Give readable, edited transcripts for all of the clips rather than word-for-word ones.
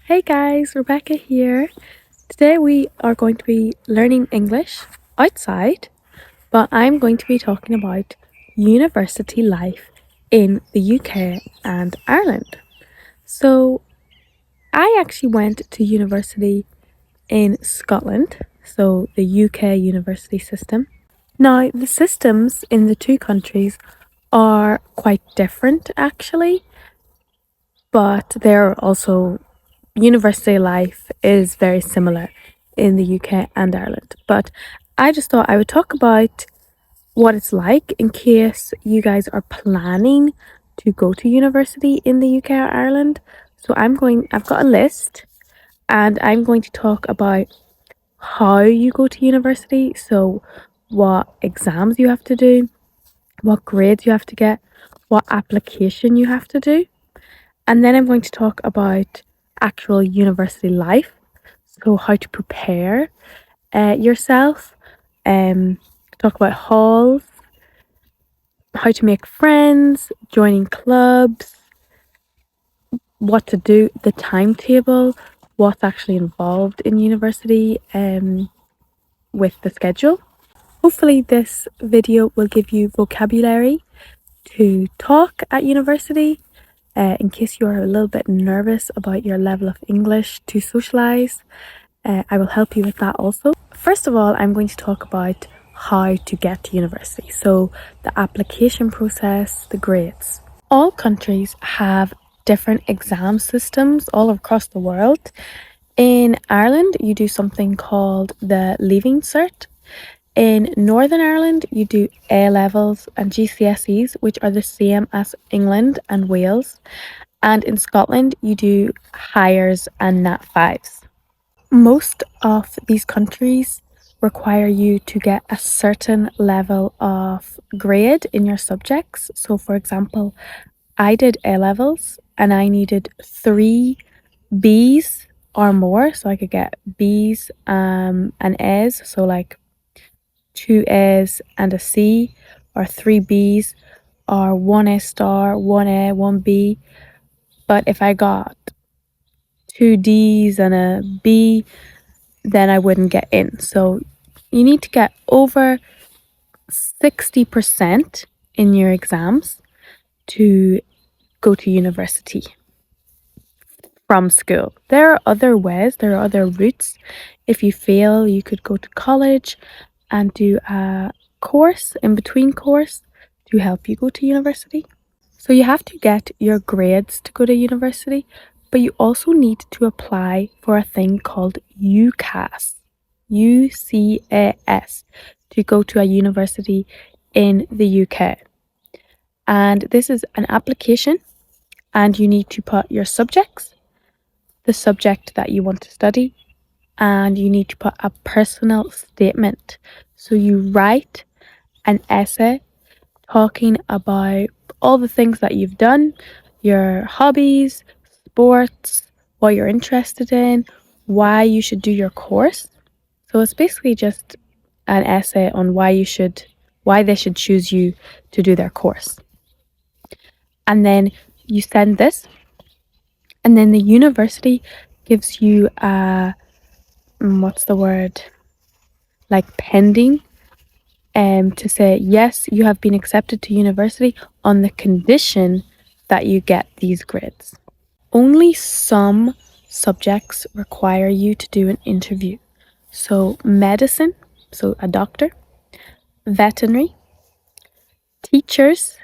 Hey guys, Rebecca here. Today we are going to be learning English outside, but I'm going to be talking about university life in the UK and Ireland. So, I actually went to university in Scotland, so the UK university system. Now, the systems in the two countries are quite different actually, but they're also university life is very similar in the UK and Ireland. But I just thought I would talk about what it's like in case you guys are planning to go to university in the UK or Ireland. So I've got a list and I'm going to talk about how you go to university. So what exams you have to do, what grades you have to get, what application you have to do. And then I'm going to talk about actual university life, so how to prepare yourself, talk about halls, how to make friends, joining clubs, what to do, the timetable, what's actually involved in university with the schedule. Hopefully this video will give you vocabulary to talk at university. In case you're a little bit nervous about your level of English to socialize, I will help you with that also. First of all, I'm going to talk about how to get to university. So, the application process, the grades. All countries have different exam systems all across the world. In Ireland, you do something called the Leaving Cert. In Northern Ireland, you do A levels and GCSEs, which are the same as England and Wales. And in Scotland, you do Highers and Nat 5s. Most of these countries require you to get a certain level of grade in your subjects. So, for example, I did A levels and I needed 3 Bs or more, so I could get Bs and As. So, like 2 A's and a C, or 3 B's, or 1 A star, 1 A, 1 B. But if I got 2 D's and a B, then I wouldn't get in. So you need to get over 60% in your exams to go to university from school. There are other ways, there are other routes. If you fail, you could go to college and do a course, in between course, to help you go to university. So you have to get your grades to go to university, but you also need to apply for a thing called UCAS, UCAS, to go to a university in the UK. And this is an application, and you need to put your subjects, the subject that you want to study, and you need to put a personal statement. So you write an essay talking about all the things that you've done, your hobbies, sports, what you're interested in, why you should do your course. So it's basically just an essay on why they should choose you to do their course. And then you send this, and then the university gives you a like pending to say yes, you have been accepted to university on the condition that you get these grades. Only some subjects require you to do an interview. So medicine, so a doctor, veterinary, teachers,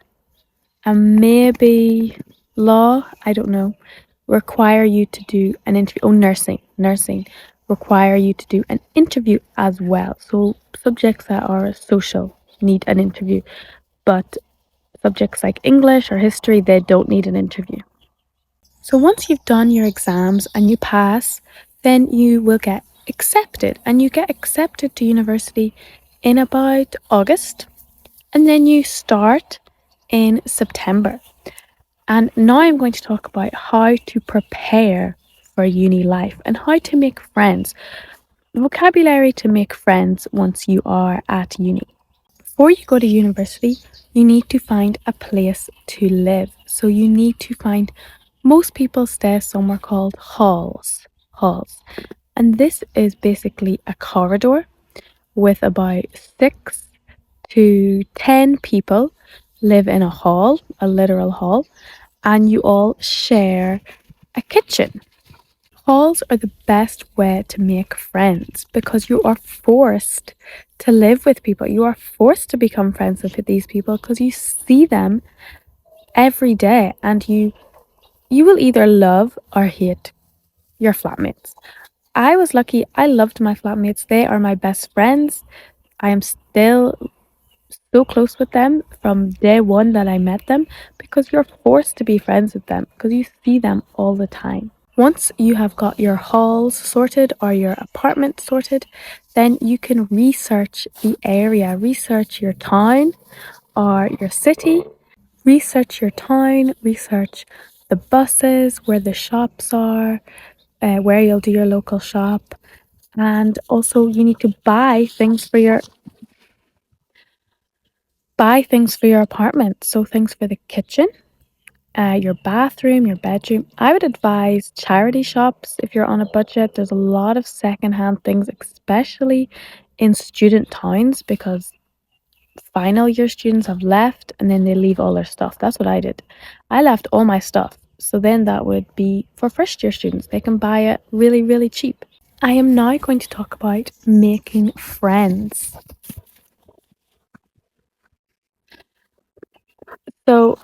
and maybe law, I don't know, require you to do an interview. Oh, nursing require you to do an interview as well. So subjects that are social need an interview, but subjects like English or history, they don't need an interview. So once you've done your exams and you pass, then you will get accepted, and you get accepted to university in about August, and then you start in September. And now I'm going to talk about how to prepare for uni life and how to make friends. Vocabulary to make friends once you are at uni. Before you go to university, you need to find a place to live. So you need to find Most people stay somewhere called halls. Halls. And this is basically a corridor with about 6 to 10 people live in a hall, a literal hall, and you all share a kitchen. Halls are the best way to make friends because you are forced to live with people. You are forced to become friends with these people because you see them every day, and you will either love or hate your flatmates. I was lucky. I loved my flatmates. They are my best friends. I am still so close with them from day one that I met them because you're forced to be friends with them because you see them all the time. Once you have got your halls sorted or your apartment sorted, then you can research the area, research your town or your city, research your town, research the buses, where the shops are, where you'll do your local shop. And also you need to buy things for your apartment. So things for the kitchen, your bathroom, your bedroom. I would advise charity shops if you're on a budget. There's a lot of secondhand things, especially in student towns, because final year students have left and then they leave all their stuff. That's what I did. I left all my stuff. So then that would be for first year students. They can buy it really, really cheap. I am now going to talk about making friends. So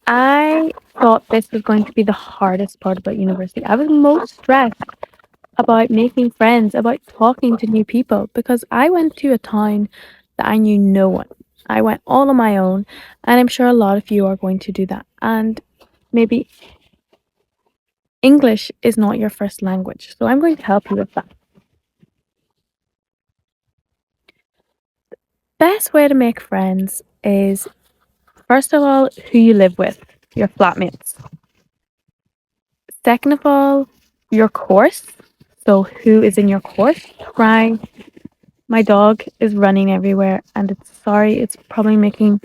I thought this was going to be the hardest part about university. I was most stressed about making friends, about talking to new people, because I went to a town that I knew no one. I went all on my own, and I'm sure a lot of you are going to do that. And maybe English is not your first language, so I'm going to help you with that. Best way to make friends is, first of all, who you live with, your flatmates. Second of all, your course. So who is in your course? Try. My dog is running everywhere, and it's probably making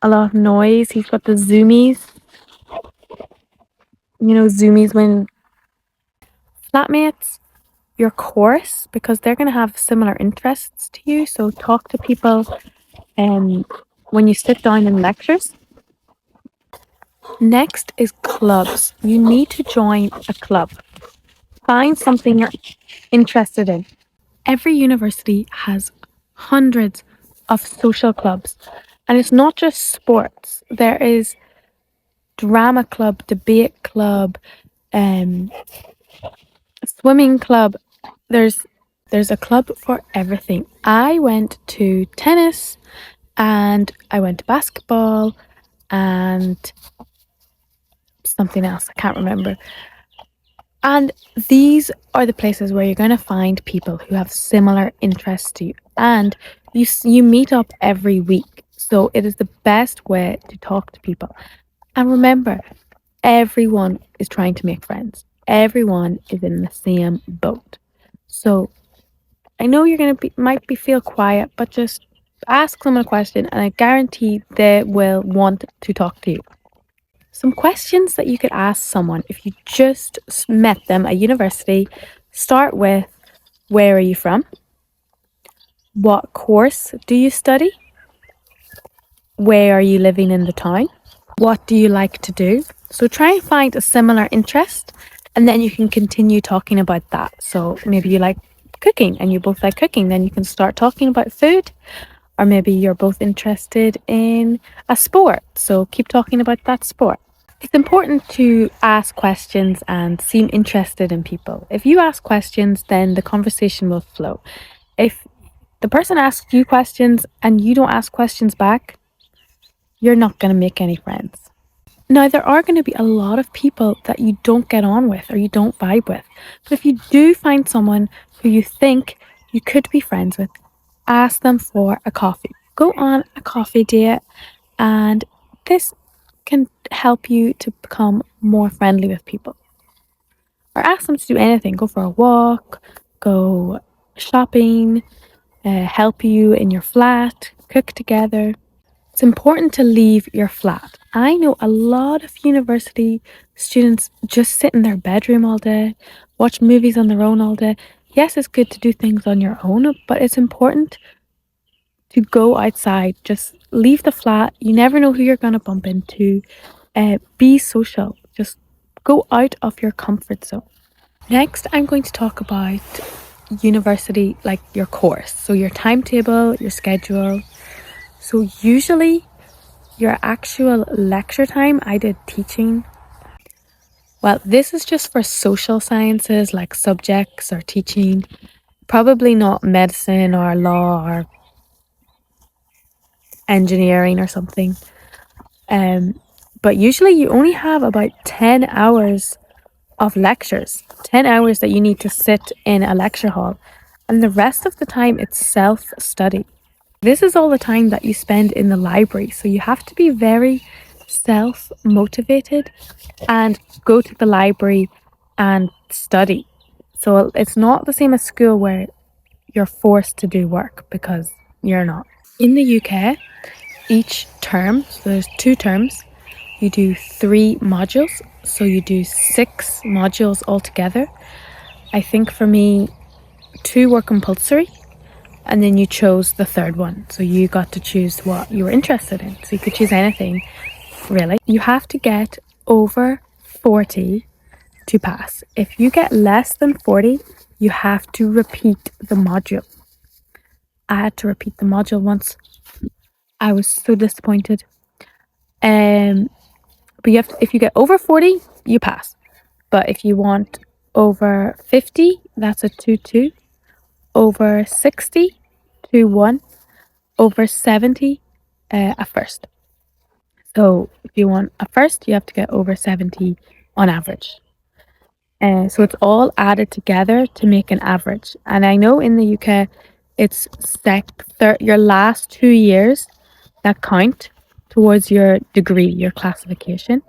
a lot of noise. He's got the zoomies. You know, zoomies when flatmates, your course, because they're going to have similar interests to you. So talk to people when you sit down in lectures. Next is clubs. You need to join a club. Find something you're interested in. Every university has hundreds of social clubs, and it's not just sports. There is drama club, debate club, swimming club. There's a club for everything. I went to tennis, and I went to basketball, and something else I can't remember. And these are the places where you're going to find people who have similar interests to you, and you meet up every week. So it is the best way to talk to people. And remember, everyone is trying to make friends. Everyone is in the same boat. So I know you're going to might be feel quiet, but just ask someone a question and I guarantee they will want to talk to you. Some questions that you could ask someone if you just met them at university start with, where are you from? What course do you study? Where are you living in the town? What do you like to do? So try and find a similar interest, and then you can continue talking about that. So maybe you like cooking and you both like cooking, then you can start talking about food. Or maybe you're both interested in a sport, so keep talking about that sport. It's important to ask questions and seem interested in people. If you ask questions, then the conversation will flow. If the person asks you questions and you don't ask questions back, you're not going to make any friends. Now, there are going to be a lot of people that you don't get on with or you don't vibe with. But if you do find someone who you think you could be friends with, ask them for a coffee. Go on a coffee date, and this can help you to become more friendly with people. Or ask them to do anything. Go for a walk, go shopping, help you in your flat, cook together. It's important to leave your flat. I know a lot of university students just sit in their bedroom all day, watch movies on their own all day. Yes, it's good to do things on your own, but it's important to go outside. Just leave the flat. You never know who you're going to bump into. Be social. Just go out of your comfort zone. Next, I'm going to talk about university, like your course. So your timetable, your schedule. So usually your actual lecture time, I did teaching. Well, this is just for social sciences like subjects or teaching. Probably not medicine or law or engineering or something. But usually you only have about 10 hours of lectures, 10 hours that you need to sit in a lecture hall. And the rest of the time it's self-study. This is all the time that you spend in the library. So you have to be very self-motivated and go to the library and study. So it's not the same as school where you're forced to do work, because you're not. In the UK, each term, so there's 2 terms, you do 3 modules. So you do 6 modules altogether. I think for me, 2 were compulsory, and then you chose the 3rd one. So you got to choose what you were interested in. So you could choose anything, really. You have to get over 40 to pass. If you get less than 40, you have to repeat the module. I had to repeat the module once. I was so disappointed. But you have to, if you get over 40, you pass. But if you want over 50, that's a 2-2. Over 60, 2-1. Over 70, a first. So if you want a first, you have to get over 70 on average. So it's all added together to make an average. And I know in the UK, it's your last 2 years that count towards your degree, your classification.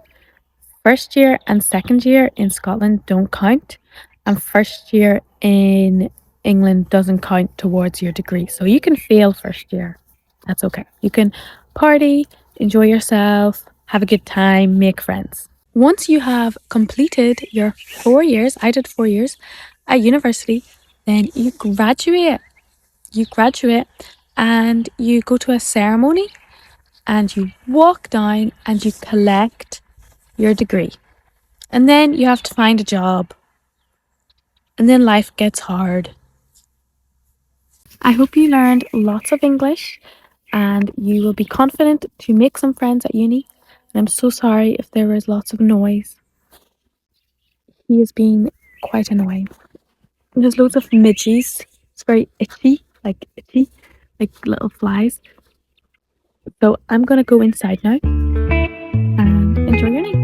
First year and second year in Scotland don't count, and first year in England doesn't count towards your degree. So you can fail first year. That's okay. You can party, enjoy yourself, have a good time, make friends. Once you have completed your 4 years, I did 4 years at university, then you graduate. You graduate and you go to a ceremony and you walk down and you collect your degree. And then you have to find a job. And then life gets hard. I hope you learned lots of English and you will be confident to make some friends at uni. And I'm so sorry if there was lots of noise. He is being quite annoying. And there's loads of midges. It's very itchy, like little flies. So I'm going to go inside now and enjoy your night.